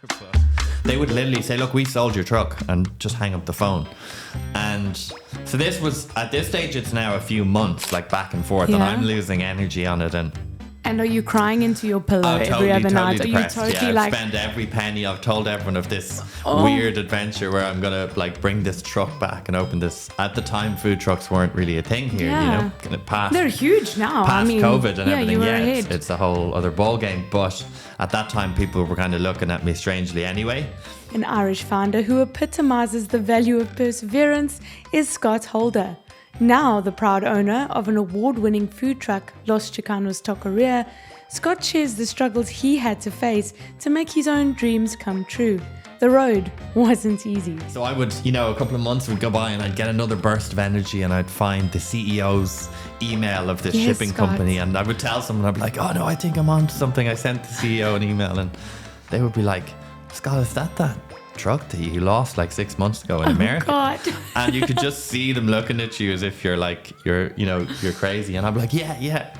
But they would literally say, look, we sold your truck, and just hang up the phone. And so this was, at this stage, it's now a few months, like back and forth, and I'm losing energy on it. And are you crying into your pillow every other night? Are you Depressed. totally I've like... spent every penny. I've told everyone of this weird adventure where I'm going to like bring this truck back and open this. At the time, food trucks weren't really a thing here, you know. Kind of past, they're huge now. Past COVID and everything. You were ahead. It's a whole other ball game. But at that time, people were kind of looking at me strangely anyway. An Irish founder who epitomises the value of perseverance is Scott Holder. Now the proud owner of an award-winning food truck, Los Chicanos Taco, Scott shares the struggles he had to face to make his own dreams come true. The road wasn't easy. So I would, a couple of months would go by and I'd get another burst of energy and I'd find the CEO's email of this shipping company, and I would tell someone, I'd be like, oh no, I think I'm on to something. I sent the CEO an email, and they would be like, Scott, is that truck that you lost like 6 months ago in America? God. And you could just see them looking at you as if you're like, you're crazy. And I'm like, yeah.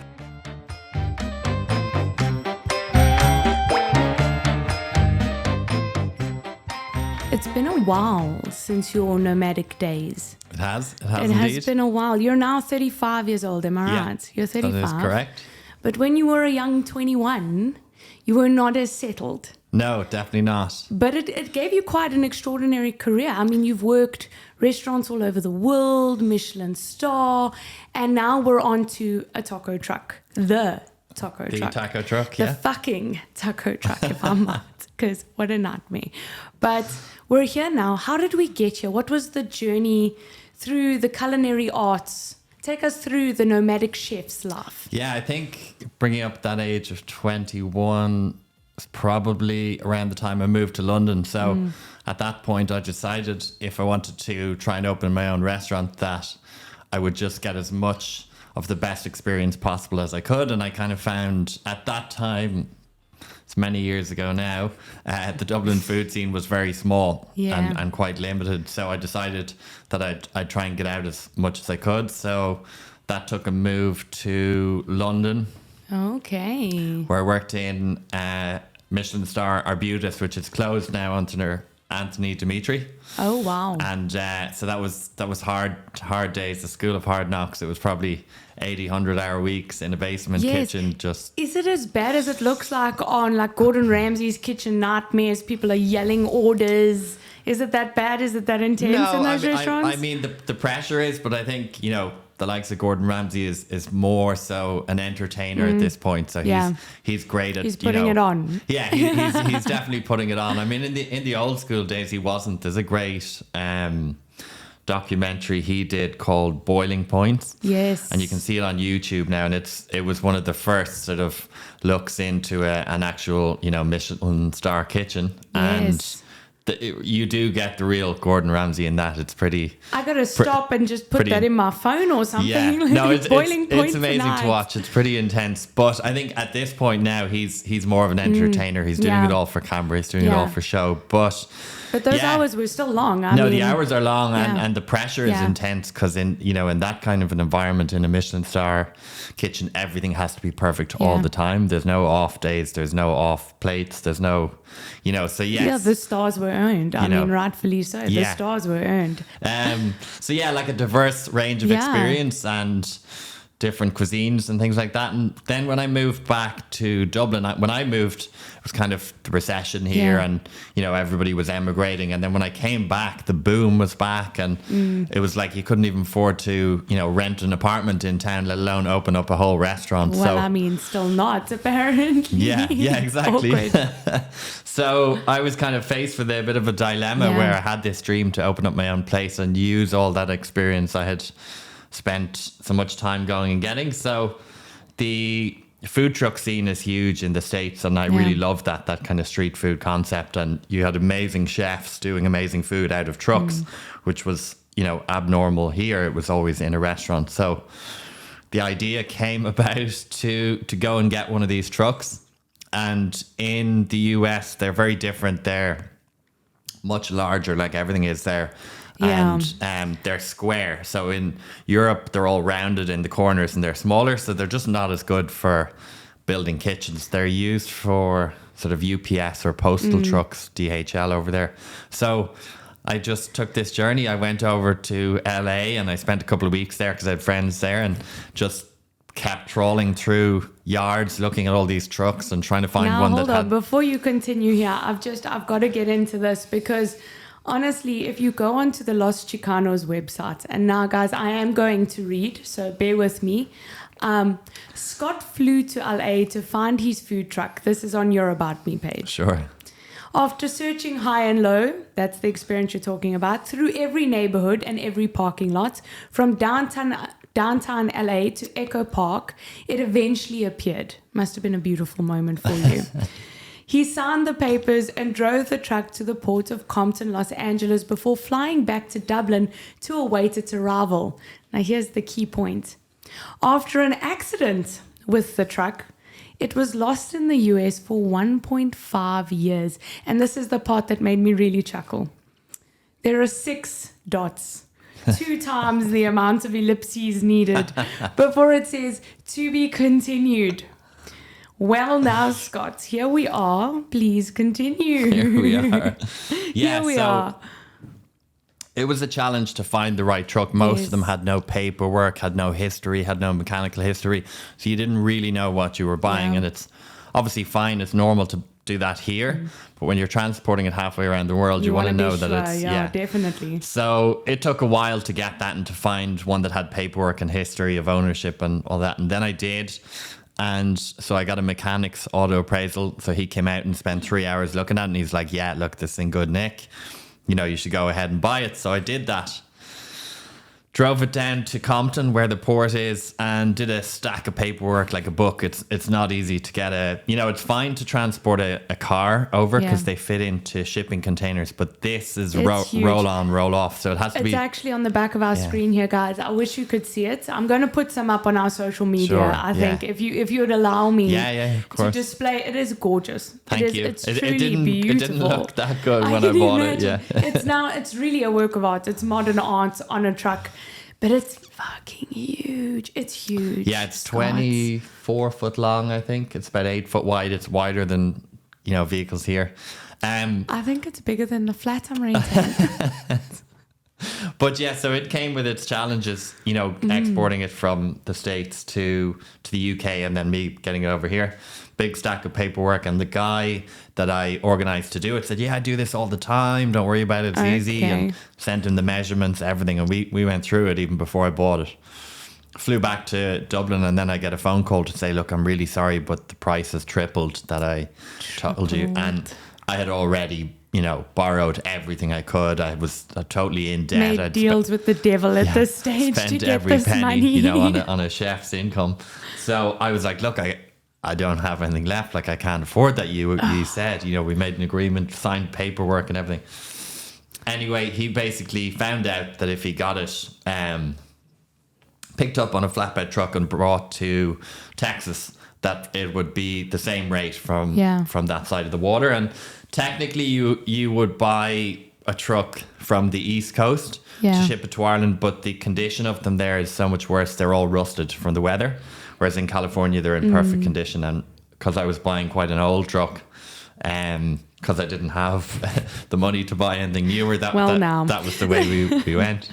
It's been a while since your nomadic days. It has It indeed. has been a while. You're now 35 years old, am I right? You're 35. That is correct. But when you were a young 21, you were not as settled. No, definitely not. But it gave you quite an extraordinary career. I mean, you've worked restaurants all over the world, Michelin star, and now we're on to a taco truck. The taco truck. The taco truck, The fucking taco truck, if I might, because what a nightmare. But we're here now. How did we get here? What was the journey through the culinary arts? Take us through the nomadic chef's life. Yeah, I think bringing up that age of 21... was probably around the time I moved to London. So at that point, I decided if I wanted to try and open my own restaurant, that I would just get as much of the best experience possible as I could. And I kind of found at that time, it's many years ago now, the Dublin food scene was very small and quite limited. So I decided that I'd try and get out as much as I could. So that took a move to London. Okay. Where I worked in Michelin star Arbutus, which is closed now under Anthony Dimitri. Oh wow! And so that was hard days, the school of hard knocks. It was probably 80, 100-hour weeks in a basement kitchen. Is it as bad as it looks like on like Gordon Ramsay's Kitchen Nightmares? People are yelling orders. Is it that bad? Is it that intense in those restaurants? I mean, the pressure is, but I think the likes of Gordon Ramsay is more so an entertainer at this point. So he's great at... He's putting it on. Yeah, he's definitely putting it on. I mean, in the old school days, he wasn't. There's a great documentary he did called Boiling Points. Yes. And you can see it on YouTube now. And it was one of the first sort of looks into an actual, Michelin star kitchen. Yes. And you do get the real Gordon Ramsay in that. It's pretty... I got to stop and just put that in my phone or something. Yeah, no, it's amazing tonight. to watch. It's pretty intense. But I think at this point now, he's more of an entertainer. He's doing it all for camera. He's doing it all for show. But those hours were still long. The hours are long and the pressure is intense because in that kind of an environment in a Michelin star kitchen, everything has to be perfect all the time. There's no off days. There's no off plates. There's no, so yes. Yeah, the stars were earned. I mean, rightfully so. The stars were earned. Like a diverse range of experience and different cuisines and things like that. And then when I moved back to Dublin, when I moved, it was kind of the recession here and, everybody was emigrating. And then when I came back, the boom was back and it was like you couldn't even afford to, rent an apartment in town, let alone open up a whole restaurant. Well, still not, apparently. Yeah, exactly. So I was kind of faced with a bit of a dilemma where I had this dream to open up my own place and use all that experience I had spent so much time going and getting. So the food truck scene is huge in the States, and I really love that kind of street food concept. And you had amazing chefs doing amazing food out of trucks, which was, abnormal here. It was always in a restaurant. So the idea came about to go and get one of these trucks. And in the US, they're very different. They're much larger, like everything is there. Yeah. And they're square. So in Europe, they're all rounded in the corners and they're smaller. So they're just not as good for building kitchens. They're used for sort of UPS or postal trucks, DHL over there. So I just took this journey. I went over to LA and I spent a couple of weeks there because I had friends there, and just kept trawling through yards looking at all these trucks and trying to find now, one hold that on. had... Before you continue here, I've got to get into this, because honestly, if you go onto the Los Chicanos website, and now guys, I am going to read, so bear with me. Scott flew to LA to find his food truck. This is on your About Me page. Sure. After searching high and low, that's the experience you're talking about, through every neighborhood and every parking lot, from downtown LA to Echo Park, it eventually appeared. Must have been a beautiful moment for you. He signed the papers and drove the truck to the port of Compton, Los Angeles, before flying back to Dublin to await its arrival. Now here's the key point. After an accident with the truck, it was lost in the US for 1.5 years. And this is the part that made me really chuckle. There are 6 dots, 2 times the amount of ellipses needed before it says to be continued. Well, now, Scott, here we are. Please continue. Here we are. Yeah, Here we are. It was a challenge to find the right truck. Most of them had no paperwork, had no history, had no mechanical history. So you didn't really know what you were buying. Yeah. And it's obviously fine. It's normal to do that here. But when you're transporting it halfway around the world, you want to know that it's... Yeah, definitely. So it took a while to get that and to find one that had paperwork and history of ownership and all that. And then I did. And so I got a mechanic's auto appraisal. So he came out and spent 3 hours looking at it. And he's like, yeah, look, this in good nick. You know, you should go ahead and buy it. So I did that. Drove it down to Compton, where the port is, and did a stack of paperwork like a book. It's not easy to get a... You know, it's fine to transport a car over because they fit into shipping containers. But this is roll on, roll off. So it has to be... It's actually on the back of our screen here, guys. I wish you could see it. I'm going to put some up on our social media, Sure, I think, if you would allow me of course. to display. It is gorgeous. Thank you. It's truly beautiful. It didn't look that good when I bought it. Yeah. It's really a work of art. It's modern art on a truck. But it's fucking huge. It's huge. Yeah, it's 24 foot long, I think. It's about 8 foot wide. It's wider than, you know, vehicles here. I think it's bigger than the flat I'm renting. But yeah, so it came with its challenges, you know, exporting it from the States to the UK and then me getting it over here. Big stack of paperwork. And the guy that I organized to do it said, yeah, I do this all the time. Don't worry about it. It's easy. And sent him the measurements, everything. And we went through it even before I bought it. Flew back to Dublin, and then I get a phone call to say, look, I'm really sorry, but the price has tripled that I told you. And I had already, you know, borrowed everything I could. I was totally in debt. Made deals with the devil at this stage to get every this penny, money. you know, on a chef's income. So I was like, look, I don't have anything left. Like, I can't afford that. You said, you know, we made an agreement, signed paperwork and everything. Anyway, he basically found out that if he got it picked up on a flatbed truck and brought to Texas, that it would be the same rate from that side of the water. And technically you would buy a truck from the East Coast to ship it to Ireland, but the condition of them there is so much worse. They're all rusted from the weather. Whereas in California, they're in perfect condition. And because I was buying quite an old truck, because I didn't have the money to buy anything newer, that was the way we went.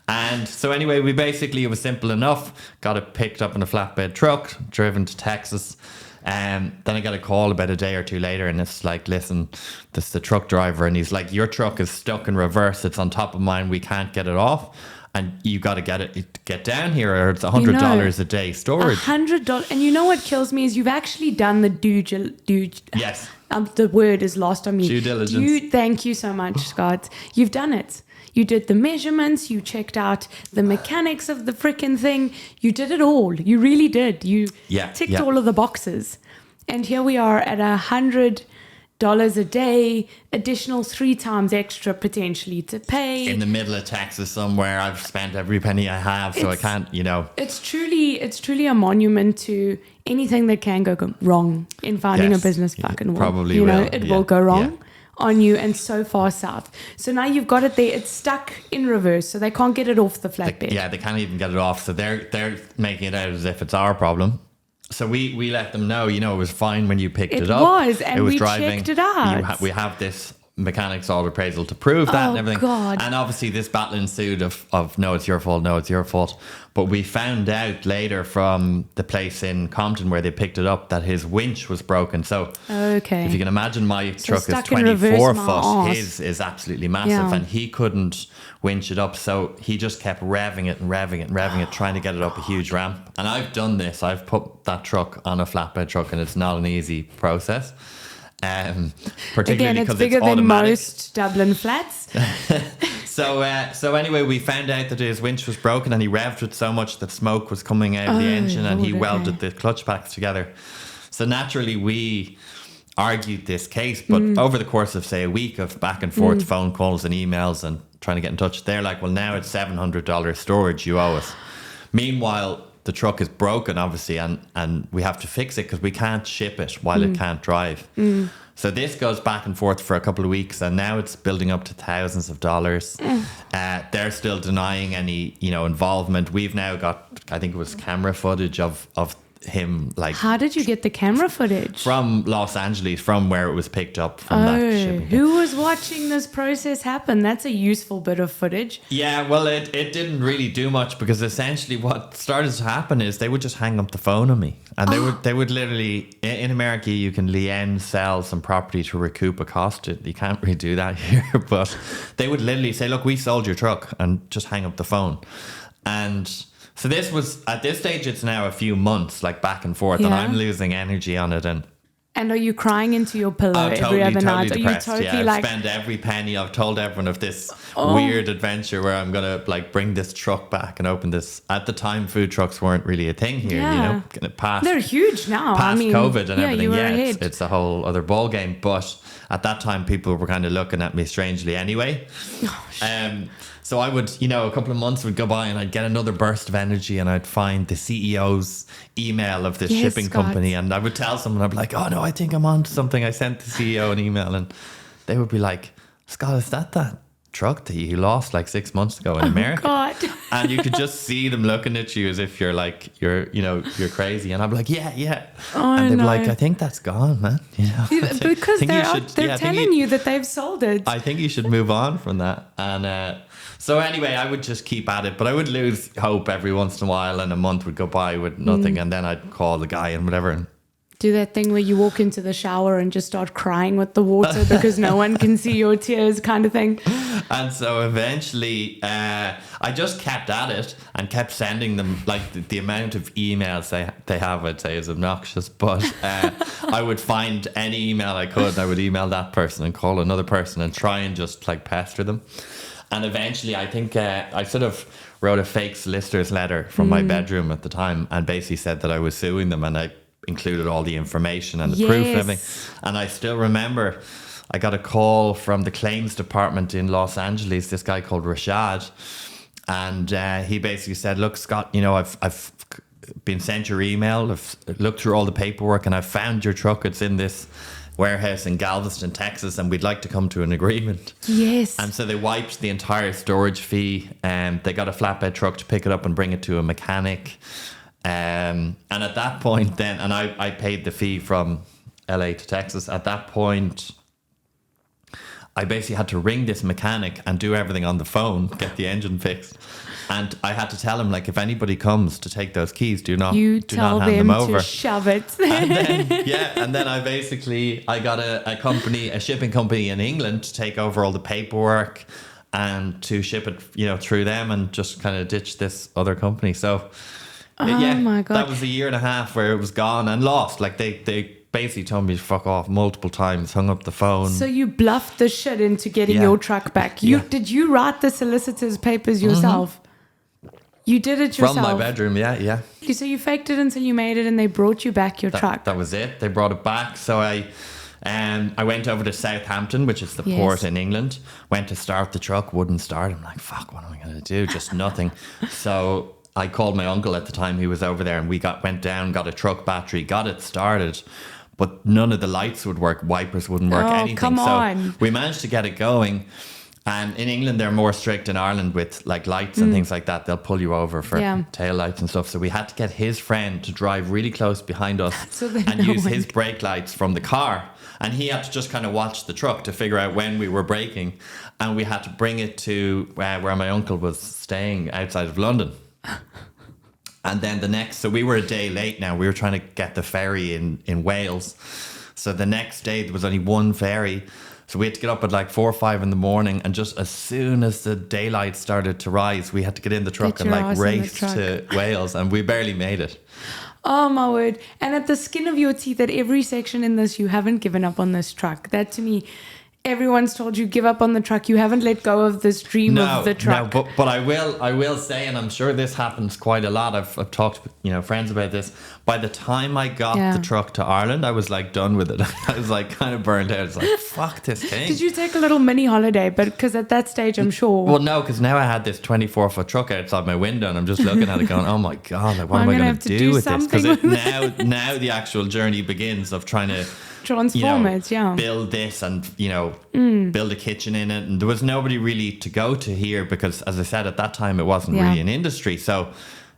And so anyway, it was simple enough. Got it picked up in a flatbed truck, driven to Texas. Then I got a call about a day or two later, and it's like, listen, this is the truck driver. And he's like, your truck is stuck in reverse. It's on top of mine. We can't get it off. And you got to get down here, or it's $100 a day storage. $100, and you know what kills me is you've actually done the yes. The word is lost on me. Due diligence. Thank you so much, Scott. You've done it. You did the measurements. You checked out the mechanics of the freaking thing. You did it all. You really did. You ticked all of the boxes. And here we are at $100 a day, additional 3 times extra potentially to pay. In the middle of Texas somewhere, I've spent every penny I have, so I can't, you know. It's truly a monument to anything that can go wrong in founding a business. Fucking probably will. will. It will go wrong on you, and so far south. So now you've got it there. It's stuck in reverse, so they can't get it off the flatbed. They can't even get it off. So they're making it out as if it's our problem. So we let them know, it was fine when you picked it up. It was, and we driving. checked it out. We have this mechanics all appraisal to prove that and everything. God. And obviously this battle ensued of no, it's your fault, no, it's your fault. But we found out later from the place in Compton where they picked it up that his winch was broken. So okay, if you can imagine, my truck is stuck in 24 reverse, foot. His is absolutely massive, Yeah. and he couldn't winch it up. So he just kept revving it, trying to get it up a huge ramp. And I've done this. I've put that truck on a flatbed truck, and it's not an easy process. Particularly again, it's because bigger it's than automatic. most Dublin flats. So anyway, we found out that his winch was broken, and he revved it so much that smoke was coming out of the engine, and he welded the clutch packs together. So naturally, we argued this case, but over the course of, say, a week of back and forth phone calls and emails and trying to get in touch, they're like, well, now it's $700 storage you owe us. Meanwhile, the truck is broken, obviously, and we have to fix it because we can't ship it while it can't drive. So this goes back and forth for a couple of weeks, and now it's building up to thousands of dollars. They're still denying any, involvement. We've now got, I think it was camera footage of him, like, How did you get the camera footage? from Los Angeles, from where it was picked up from that shipping. Who was watching this process happen? That's a useful bit of footage. Yeah, well, it didn't really do much, because essentially what started to happen is they would just hang up the phone on me, and they would literally, in America you can lien sell some property to recoup a cost. You can't really do that here, but they would literally say, look, we sold your truck, and just hang up the phone. And so this was, at this stage, it's now a few months, like, back and forth, and Yeah. I'm losing energy on it. And are you crying into your pillow every other night? Are you depressed. totally I've like, spent every penny. I've told everyone of this weird adventure where I'm going to, like, bring this truck back and open this. At the time, food trucks weren't really a thing here, Yeah. past they're huge now. past COVID and everything. You were Yeah, ahead. it's a whole other ball game. But at that time, people were kind of looking at me strangely anyway. So I would, a couple of months would go by, and I'd get another burst of energy, and I'd find the CEO's email of this Yes, shipping Scott. company, and I would tell someone, I'd be like, oh no, I think I'm on to something. I sent the CEO an email, and they would be like, Scott, is that truck that you lost like 6 months ago in America? God. And you could just see them looking at you as if you're like, you're crazy. And I'd be like, yeah. Oh, and they'd be no. like, I think that's gone, man. Because they're telling you that they've sold it. I think you should move on from that. And so anyway, I would just keep at it, but I would lose hope every once in a while, and a month would go by with nothing, and then I'd call the guy and whatever. And Do that thing where you walk into the shower and just start crying with the water because no one can see your tears, kind of thing. And so eventually I just kept at it and kept sending them, like, the amount of emails they have, I'd say, is obnoxious. But I would find any email I could, and I would email that person and call another person and try and just, like, pester them. And eventually I think I sort of wrote a fake solicitor's letter from my bedroom at the time, and basically said that I was suing them, and I included all the information and the proof and everything. And I still remember I got a call from the claims department in Los Angeles, this guy called Rashad, and he basically said, look, Scott, I've been sent your email, I've looked through all the paperwork, and I've found your truck. It's in this warehouse in Galveston, Texas, and we'd like to come to an agreement. Yes. And so they wiped the entire storage fee, and they got a flatbed truck to pick it up and bring it to a mechanic. And at that point then, and I paid the fee from LA to Texas. At that point, I basically had to ring this mechanic and do everything on the phone, get the engine fixed. And I had to tell him, like, if anybody comes to take those keys, do not hand them over. To shove it. and then I got a shipping company in England to take over all the paperwork and to ship it, through them, and just kind of ditch this other company. So my God. that was a year and a half where it was gone and lost. Like, they basically told me to fuck off multiple times, hung up the phone. So you bluffed the shit into getting your truck back. Did you write the solicitor's papers yourself? You did it yourself? From my bedroom, yeah. So you faked it until you made it, and they brought you back your truck. That was it. They brought it back. So I went over to Southampton, which is the port in England. Went to start the truck, wouldn't start. I'm like, fuck, what am I going to do? Just nothing. So I called my uncle at the time. He was over there, and we went down, got a truck battery, got it started. But none of the lights would work. Wipers wouldn't work, anything. Come on. So we managed to get it going. And in England, they're more strict. In Ireland, with like lights and things like that, they'll pull you over for tail lights and stuff. So we had to get his friend to drive really close behind us and use his brake lights from the car. And he had to just kind of watch the truck to figure out when we were braking. And we had to bring it to where my uncle was staying outside of London. And then so we were a day late now. We were trying to get the ferry in Wales. So the next day there was only one ferry. So we had to get up at like 4 or 5 in the morning, and just as soon as the daylight started to rise, we had to get in the truck and like race to Wales, and we barely made it. Oh my word. And at the skin of your teeth, at every section in this, you haven't given up on this truck. That to me, everyone's told you give up on the truck. You haven't let go of this dream of the truck. No, but I will say, and I'm sure this happens quite a lot. I've talked to friends about this. By the time I got the truck to Ireland, I was like done with it. I was like kind of burned out. It's like, fuck this thing. Did you take a little mini holiday? But because at that stage, I'm sure. Well, no, because now I had this 24-foot truck outside my window, and I'm just looking at it going, oh my God, like, what am I going to do with this? Because now the actual journey begins of trying to transform it, build this and, build a kitchen in it. And there was nobody really to go to here because, as I said, at that time, it wasn't really an industry. So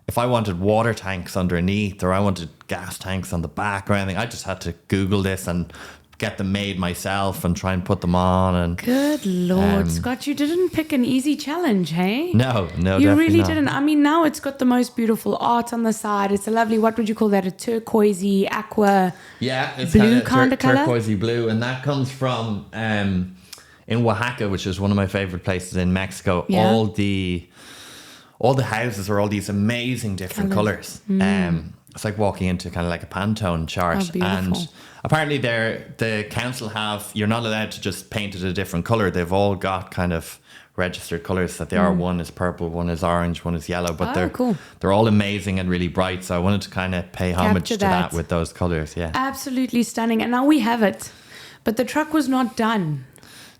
if I wanted water tanks underneath or I wanted gas tanks on the back or anything, I just had to Google this and get them made myself and try and put them on. And good Lord, Scott, you didn't pick an easy challenge, hey? No, you really didn't. I mean, now it's got the most beautiful art on the side. It's a lovely, what would you call that? A turquoisey aqua it's blue kind of color? Turquoisey blue. And that comes from in Oaxaca, which is one of my favorite places in Mexico. All the houses are all these amazing different colors. It's like walking into kind of like a Pantone chart. Oh, and apparently the council you're not allowed to just paint it a different color. They've all got kind of registered colors that they are. One is purple, one is orange, one is yellow, but they're all amazing and really bright. So I wanted to kind of pay homage to that with those colors. Yeah. Absolutely stunning. And now we have it. But the truck was not done.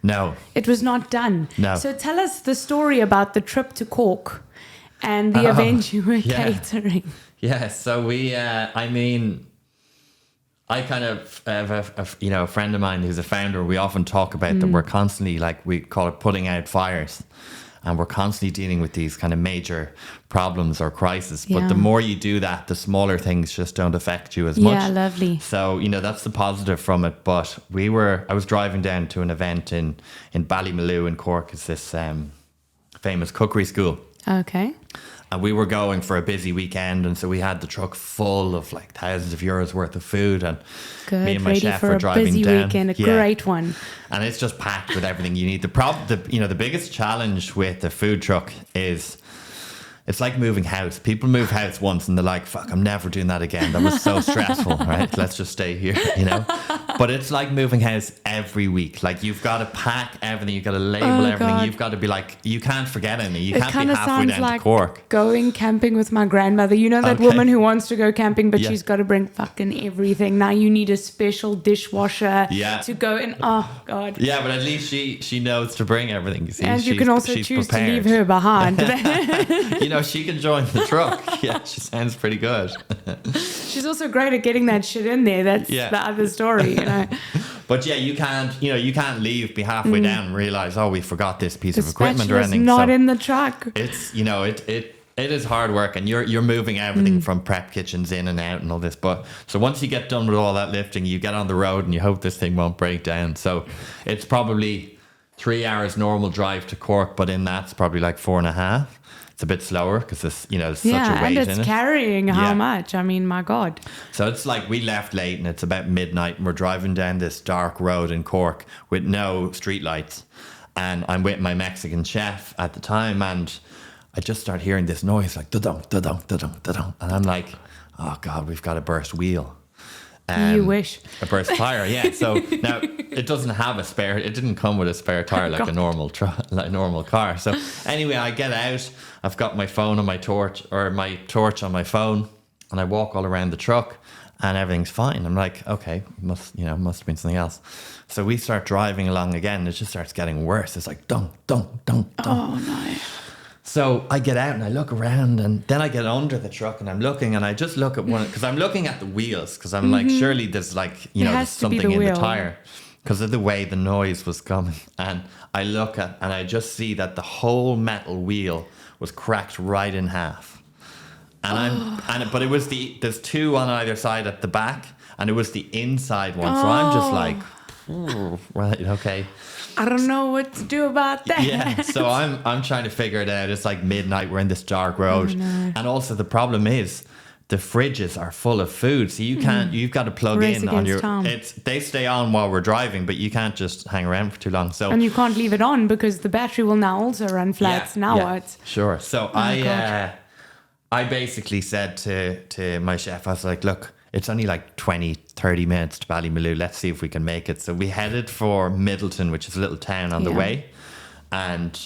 No. It was not done. No. So tell us the story about the trip to Cork and the event you were catering. Yeah, so I kind of have a friend of mine who's a founder. We often talk about that we're constantly, like, we call it putting out fires, and we're constantly dealing with these kind of major problems or crises. But the more you do that, the smaller things just don't affect you as much. Yeah, lovely. So, that's the positive from it. But I was driving down to an event in Ballymaloe in Cork. It's this famous cookery school. Okay. And we were going for a busy weekend, and so we had the truck full of like thousands of euros worth of food, and me and my chef were driving down. Weekend, a great one. And it's just packed with everything you need. The biggest challenge with the food truck is it's like moving house. People move house once and they're like, fuck, I'm never doing that again. That was so stressful, right? Let's just stay here, But it's like moving house every week. Like, you've got to pack everything. You've got to label everything. God. You've got to be like, you can't forget anything. You can't be halfway down to Cork. Going camping with my grandmother. You know that woman who wants to go camping, but she's got to bring fucking everything. Now you need a special dishwasher to go in. Oh, God. Yeah, but at least she knows to bring everything. You see, and you can also choose prepared. To leave her behind. She can join the truck. Yeah, she sounds pretty good. She's also great at getting that shit in there. That's the other story, But you can't leave, be halfway down and realize, we forgot this piece of equipment or anything. Not in the truck. It's it is hard work, and you're moving everything from prep kitchens in and out and all this. But so once you get done with all that lifting, you get on the road and you hope this thing won't break down. So it's probably 3 hours normal drive to Cork, but in that's probably like 4.5. It's a bit slower because there's such a weight in it. And it's carrying how much? I mean, my God. So it's like we left late and it's about midnight and we're driving down this dark road in Cork with no street lights. And I'm with my Mexican chef at the time, and I just start hearing this noise like da-dunk, da-dunk, da-dunk, da-dunk. And I'm like, oh God, we've got a burst wheel. You wish. A burst tire, yeah. So now it doesn't have a spare. It didn't come with a spare tire like a normal car. So anyway, I get out. I've got my phone on my torch on my phone, and I walk all around the truck, and everything's fine. I'm like, okay, must have been something else. So we start driving along again. And it just starts getting worse. It's like dunk, dunk, dunk, dunk. Oh no. So I get out and I look around, and then I get under the truck and I'm looking, and I just look at one, because I'm looking at the wheels, because I'm like, surely there's like, there's something in the tire. because of the way the noise was coming. And I look at, and I just see that the whole metal wheel was cracked right in half. But it was there's two on either side at the back, and it was the inside one. So I'm just like, right, okay. I don't know what to do about that. Yeah, so I'm trying to figure it out. It's like midnight. We're in this dark road, and also the problem is the fridges are full of food, so you can't. You've got to plug in on your. They stay on while we're driving, but you can't just hang around for too long. So and you can't leave it on because the battery will now also run flat. What? Sure. So I basically said to my chef, I was like, look, it's only like 20-30 minutes to Ballymaloe. Let's see if we can make it. So we headed for Middleton, which is a little town on the way. And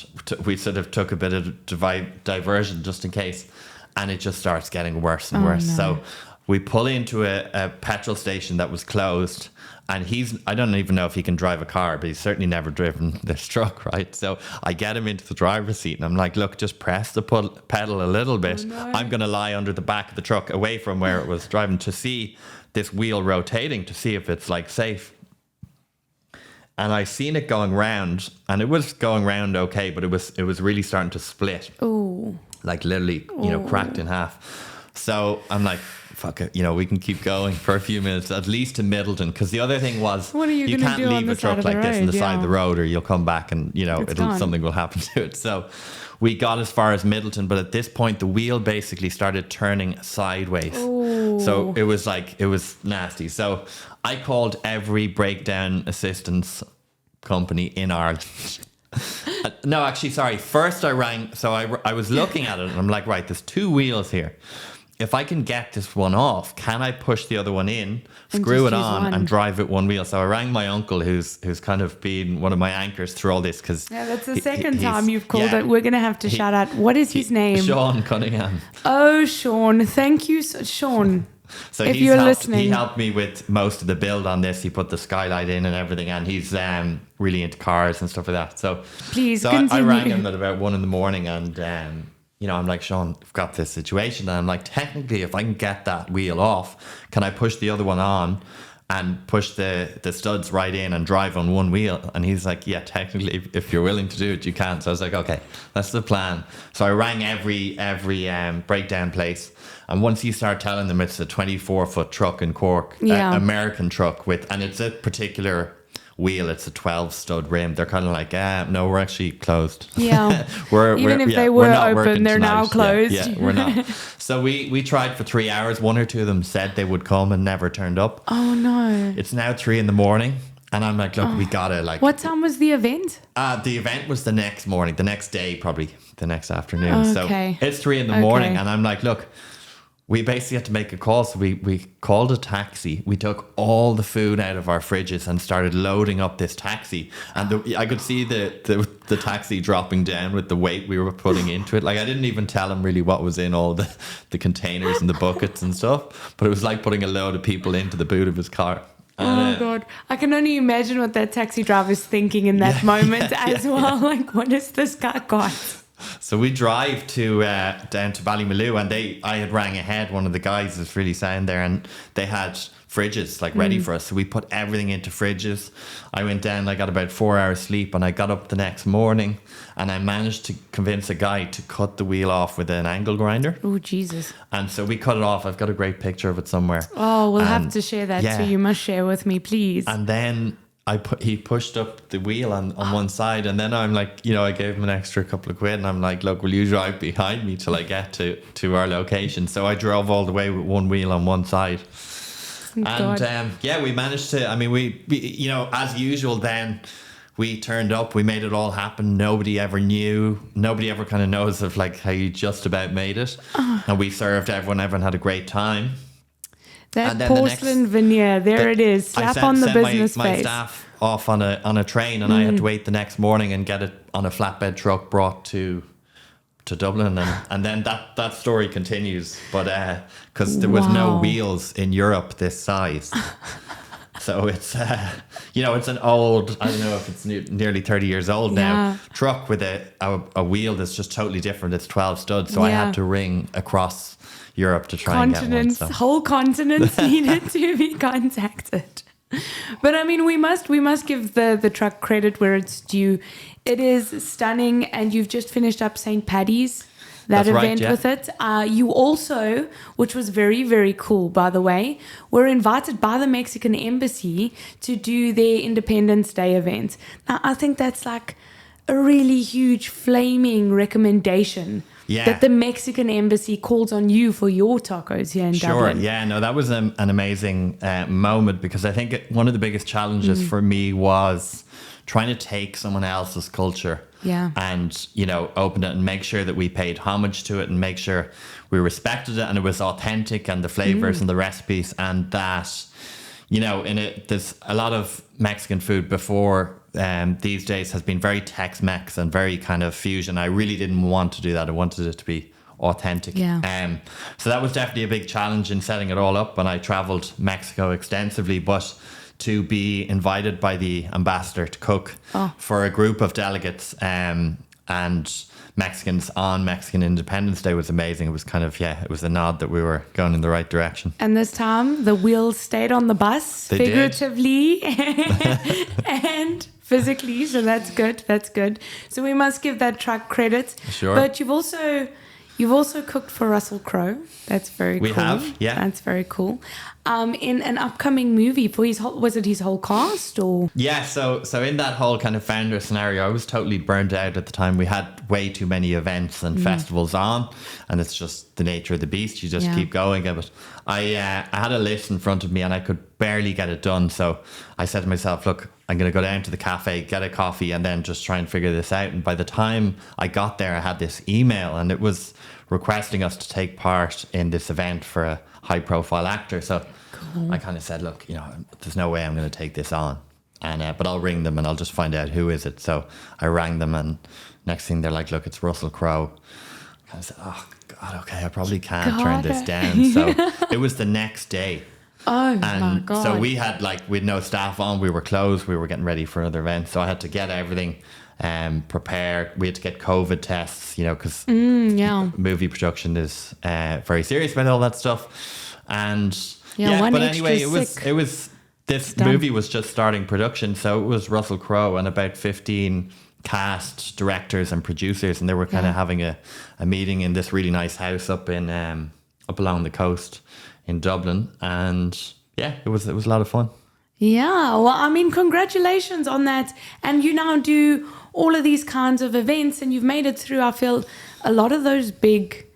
we sort of took a bit of diversion just in case. And it just starts getting worse and worse. No. So we pull into a petrol station that was closed. And I don't even know if he can drive a car, but he's certainly never driven this truck, right? So I get him into the driver's seat and I'm like, look, just press the pedal a little bit. I'm going to lie under the back of the truck away from where it was driving to see this wheel rotating to see if it's like safe. And I seen it going round, and it was going round okay, but it was really starting to split. Ooh. Like literally, cracked in half. So I'm like, fuck it, we can keep going for a few minutes, at least to Middleton. Because the other thing was, you can't leave a truck like this on the side of the road, or you'll come back and something will happen to it. So we got as far as Middleton, but at this point the wheel basically started turning sideways. Ooh. So it was nasty. So I called every breakdown assistance company in Ireland. No, actually, sorry. First I rang, so I was looking at it and I'm like, right, there's two wheels here. If I can get this one off, can I push the other one in, screw it on, and drive it one wheel? So I rang my uncle, who's kind of been one of my anchors through all this. That's the second time you've called it. We're going to have to shout out. What is his name? Sean Cunningham. Oh, Sean. Thank you, Sean. So if you're listening. He helped me with most of the build on this. He put the skylight in and everything, and he's really into cars and stuff like that. So please continue. I rang him at about 1 a.m. and I'm like, Sean, I've got this situation. And I'm like, technically, if I can get that wheel off, can I push the other one on and push the studs right in and drive on one wheel? And he's like, yeah, technically, if you're willing to do it, you can. So I was like, okay, that's the plan. So I rang every breakdown place. And once you start telling them it's a 24-foot truck in Cork, American truck and it's a particular wheel, it's a 12 stud rim, they're kind of like, no, we're actually closed. Yeah. Even if they were open, they're now closed. Yeah, we're not. So we tried for 3 hours. One or two of them said they would come and never turned up. Oh no. It's now 3 a.m. and I'm like, look, we gotta What time was the event? The event was the next morning, the next day, probably the next afternoon. Okay. So it's 3 a.m. and I'm like, look, we basically had to make a call. So we called a taxi. We took all the food out of our fridges and started loading up this taxi. And I could see the taxi dropping down with the weight we were putting into it. Like, I didn't even tell him really what was in all the containers and the buckets and stuff. But it was like putting a load of people into the boot of his car. Oh God, I can only imagine what that taxi driver's thinking in that moment as well. Like, what has this guy got? So we drive down to Ballymaloe, and I had rang ahead. One of the guys is really sound there, and they had fridges ready for us. So we put everything into fridges. I went down, I got about 4 hours sleep, and I got up the next morning and I managed to convince a guy to cut the wheel off with an angle grinder. Oh, Jesus. And so we cut it off. I've got a great picture of it somewhere. Oh, we'll have to share that too. You must share with me, please. And then he pushed up the wheel on one side, and then I'm like, I gave him an extra couple of quid, and I'm like, look, will you drive behind me till I get to our location? So I drove all the way with one wheel on one side. And we managed to, we as usual then, we turned up, we made it all happen. Nobody ever knew, nobody ever kind of knows of how you just about made it. And we served everyone had a great time. That porcelain veneer, it is. Slap on the business face. My staff off on a train, and I had to wait the next morning and get it on a flatbed truck brought to Dublin, and then that story continues. But because there was no wheels in Europe this size, so it's it's an old, I don't know if it's nearly 30 years old now, truck with a wheel that's just totally different. It's 12 studs, so I had to ring across Europe to try and get one. Whole continents needed to be contacted. But I mean, we must give the truck credit where it's due. It is stunning, and you've just finished up St. Paddy's, that That's right, event yeah. with it. You also, which was very, very cool, by the way, were invited by the Mexican Embassy to do their Independence Day event. Now, I think that's like a really huge flaming recommendation. Yeah. That the Mexican Embassy calls on you for your tacos here in Dublin. Sure, yeah, no, that was an amazing moment, because I think one of the biggest challenges for me was trying to take someone else's culture and, you know, open it and make sure that we paid homage to it and make sure we respected it and it was authentic and the flavors and the recipes, and that, you know, there's a lot of Mexican food before these days has been very Tex-Mex and very kind of fusion. I really didn't want to do that. I wanted it to be authentic. Yeah. So that was definitely a big challenge in setting it all up. And I traveled Mexico extensively, but to be invited by the ambassador to cook for a group of delegates and Mexicans on Mexican Independence Day was amazing. It was kind of, it was a nod that we were going in the right direction. And this time the wheels stayed on the bus, They figuratively and physically. So that's good. That's good. So we must give that truck credit. Sure. But you've also cooked for Russell Crowe. That's very cool. We have, yeah. That's very cool. In an upcoming movie for was it his whole cast or? Yeah, so in that whole kind of founder scenario, I was totally burnt out at the time. We had way too many events and festivals on, and it's just the nature of the beast. You just keep going. But I had a list in front of me and I could barely get it done. So I said to myself, look, I'm going to go down to the cafe, get a coffee, and then just try and figure this out. And by the time I got there, I had this email and it was requesting us to take part in this event for a high profile actor. So I kind of said, look, you know, there's no way I'm going to take this on. And but I'll ring them and I'll just find out who is it. So I rang them, and next thing they're like, look, it's Russell Crowe. I said, oh God, okay, I probably can't turn this down. So it was the next day. Oh and my God. So we had no staff on, we were closed, we were getting ready for another event. So I had to get everything prepared. We had to get COVID tests, you know, because movie production is very serious about all that stuff. And but anyway, it was this movie was just starting production. So it was Russell Crowe and about 15 cast, directors and producers, and they were kind of having a meeting in this really nice house up along the coast in Dublin. And it was a lot of fun. Yeah, well, I mean, congratulations on that. And you now do all of these kinds of events, and you've made it through, I feel, a lot of those big,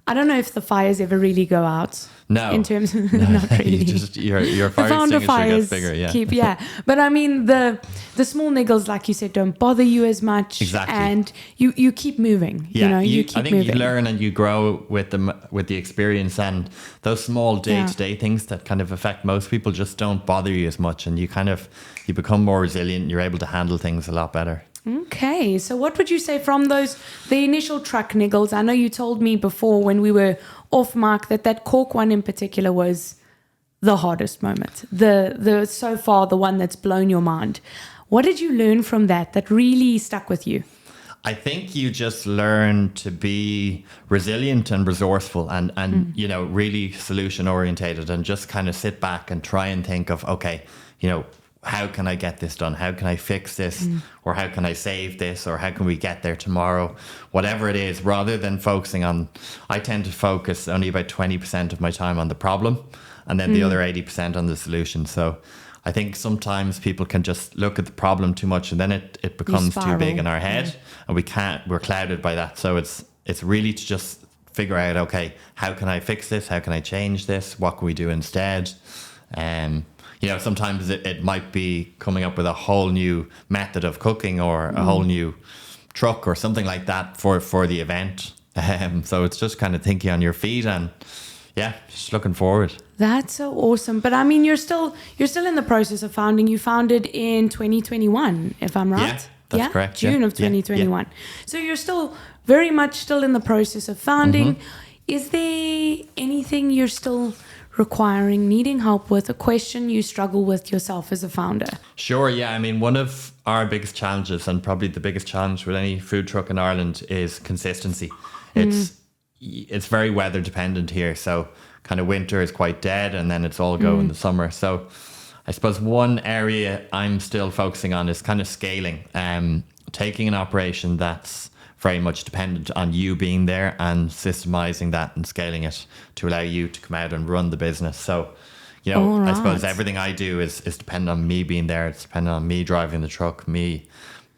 I don't know if the fires ever really go out. No. In terms of, not really. Your fire extinguisher gets bigger, But I mean, the small niggles, like you said, don't bother you as much. Exactly. And you keep moving. Yeah, you know, you keep moving. You learn and you grow with the experience, and those small day-to-day things that kind of affect most people just don't bother you as much, and you become more resilient. You're able to handle things a lot better. Okay, so what would you say from the initial truck niggles? I know you told me before when we were off mic that cork one in particular was the hardest moment. The so far the one that's blown your mind. What did you learn from that really stuck with you? I think you just learn to be resilient and resourceful and you know, really solution orientated, and just kind of sit back and try and think of, okay, you know, how can I get this done? How can I fix this? Or how can I save this? Or how can we get there tomorrow? Whatever it is, rather than focusing on, I tend to focus only about 20% of my time on the problem, and then the other 80% on the solution. So I think sometimes people can just look at the problem too much, and then it becomes too big in our head, and we're clouded by that. So it's really to just figure out, okay, how can I fix this? How can I change this? What can we do instead? You know, sometimes it might be coming up with a whole new method of cooking, or a whole new truck or something like that for the event. So it's just kind of thinking on your feet and just looking forward. That's so awesome. But I mean, you're still in the process of founding. You founded in 2021, if I'm right. Yeah, that's correct. June of 2021. So you're still very much still in the process of founding. Is there anything you're still needing help with, a question you struggle with yourself as a founder? Sure, yeah. I mean, one of our biggest challenges, and probably the biggest challenge with any food truck in Ireland, is consistency. It's very weather dependent here. So kind of winter is quite dead, and then it's all go in the summer. So I suppose one area I'm still focusing on is kind of scaling, taking an operation that's very much dependent on you being there and systemizing that and scaling it to allow you to come out and run the business. So, I suppose everything I do is dependent on me being there. It's dependent on me driving the truck, me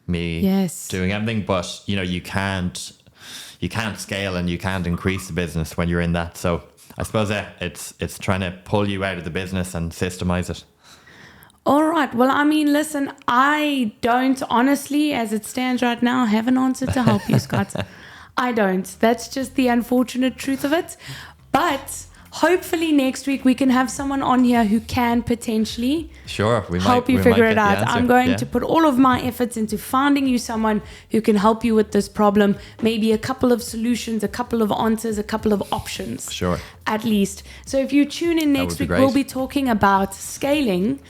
doing everything. But, you can't scale and you can't increase the business when you're in that. So I suppose it's trying to pull you out of the business and systemize it. All right. Well, I mean, listen, I don't honestly, as it stands right now, have an answer to help you, Scott. I don't. That's just the unfortunate truth of it. But hopefully next week we can have someone on here who can potentially help you figure it out. I'm going to put all of my efforts into finding you someone who can help you with this problem. Maybe a couple of solutions, a couple of answers, a couple of options. Sure. At least. So if you tune in next week, we'll be talking about scaling,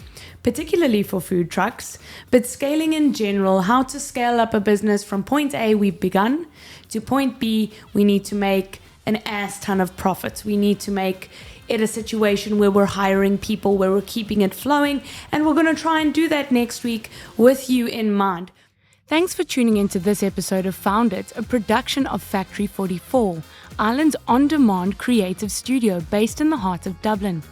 particularly for food trucks, but scaling in general, how to scale up a business from point A, we've begun, to point B, we need to make an ass ton of profits. We need to make it a situation where we're hiring people, where we're keeping it flowing, and we're going to try and do that next week with you in mind. Thanks for tuning into this episode of Found It, a production of Factory 44, Ireland's on-demand creative studio based in the heart of Dublin.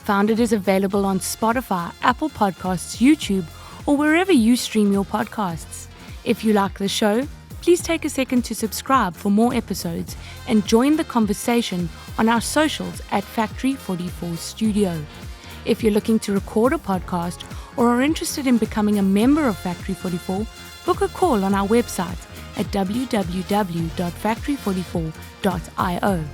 Found It is available on Spotify, Apple Podcasts, YouTube, or wherever you stream your podcasts. If you like the show, please take a second to subscribe for more episodes and join the conversation on our socials at Factory 44 Studio. If you're looking to record a podcast or are interested in becoming a member of Factory 44, book a call on our website at www.factory44.io.